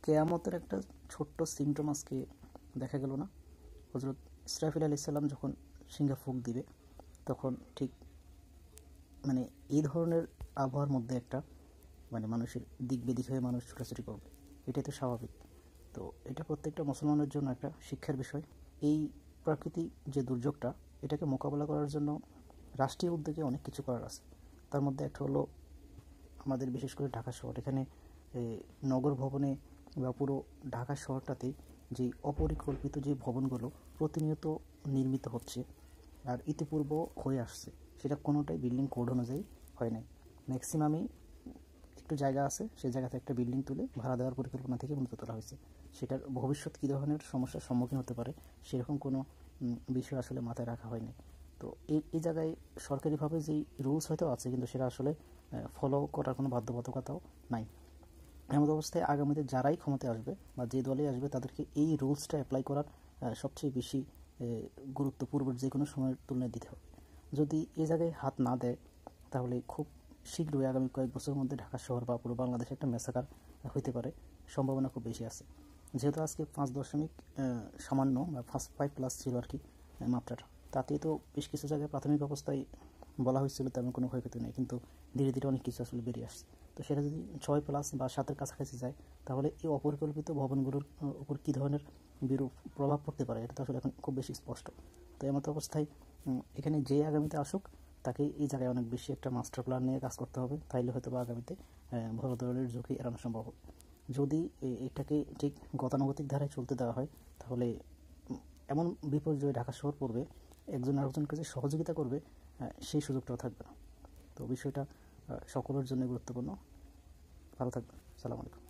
কেয়ামতের একটা ছোট্ট সিমটম আজকে দেখা গেল না? হজরত ইসরাফিল আলাইহিস সালাম যখন সিংহে ফুঁক দিবে তখন ঠিক এই ধরনের আবহাওয়ার মধ্যে একটা মানুষের দিক বেদিক হয়ে মানুষ ছোটাছুটি করবে, এটাই তো স্বাভাবিক। তো এটা প্রত্যেকটা মুসলমানের জন্য একটা শিক্ষার বিষয়। এই প্রাকৃতিক যে দুর্যোগটা, এটাকে মোকাবেলা করার জন্য রাষ্ট্রীয় উদ্যোগে অনেক কিছু করার আছে। তার মধ্যে একটা হলো আমাদের বিশেষ করে ঢাকা শহর, এখানে নগর ভবনে বা পুরো ঢাকা শহরটাতেই যে অপরিকল্পিত যে ভবনগুলো প্রতিনিয়ত নির্মিত হচ্ছে আর ইতিপূর্ব হয়ে আসছে, সেটা কোনোটাই বিল্ডিং কোড অনুযায়ী হয় নাই। ম্যাক্সিমামই একটু জায়গা আছে, সেই জায়গাতে একটা বিল্ডিং তুলে ভাড়া দেওয়ার পরিকল্পনা থেকে উন্নত তোলা হয়েছে। সেটার ভবিষ্যৎ কী ধরনের সমস্যার সম্মুখীন হতে পারে সেরকম কোনো বিষয় আসলে মাথায় রাখা হয়নি। তো এই জায়গায় সরকারিভাবে যেই রুলস হয়তো আছে, কিন্তু সেটা আসলে ফলো করার কোনো বাধ্যবাধকতাও নাই। এমন অবস্থায় আগামীতে যারাই ক্ষমতায় আসবে বা যে দলেই আসবে, তাদেরকে এই রুলসটা অ্যাপ্লাই করার সবচেয়ে বেশি গুরুত্ব পূর্বের যে কোনো সময়ের তুলনায় দিতে হবে। যদি এই জায়গায় হাত না দেয়, তাহলে খুব শীঘ্রই আগামী কয়েক বছরের মধ্যে ঢাকা শহর বা পুরো বাংলাদেশে একটা ম্যাসাকার হইতে পারে, সম্ভাবনা খুব বেশি আছে। যেহেতু আজকে 5 দশমিক সামান্য বা 5+ ছিল আর কি মাত্রাটা, তাতেই তো বেশ কিছু জায়গায় প্রাথমিক অবস্থায় বলা হয়েছিল তেমন কোনো ক্ষয়ক্ষতি নেই, কিন্তু ধীরে ধীরে অনেক কিছু আসলে বেরিয়ে আসছে। তো সেটা যদি 6+ বা 7-এর কাছাকাছি যায়, তাহলে এই অপরিকল্পিত ভবনগুলোর উপর কী ধরনের বিরূপ প্রভাব পড়তে পারে, এটা তো আসলে এখন খুব বেশি স্পষ্ট। তো এমতো অবস্থায় এখানে যে আগামীতে আসুক, তাকে এই জায়গায় অনেক বেশি একটা মাস্টার প্ল্যান নিয়ে কাজ করতে হবে, তাইলে হয়তো বা আগামীতে বড় ধরনের ঝুঁকি এড়ানো সম্ভব হবে। যদি এটাকে ঠিক গতানুগতিক ধারায় চলতে দেওয়া হয়, তাহলে এমন বিপর্যয় ঢাকা শহর পড়বে, একজন আরেকজনকে যে সহযোগিতা করবে সেই সুযোগটাও থাকবে না। তো বিষয়টা সকলের জন্য গুরুত্বপূর্ণ। ভালো থাকবেন। আসসালামু আলাইকুম।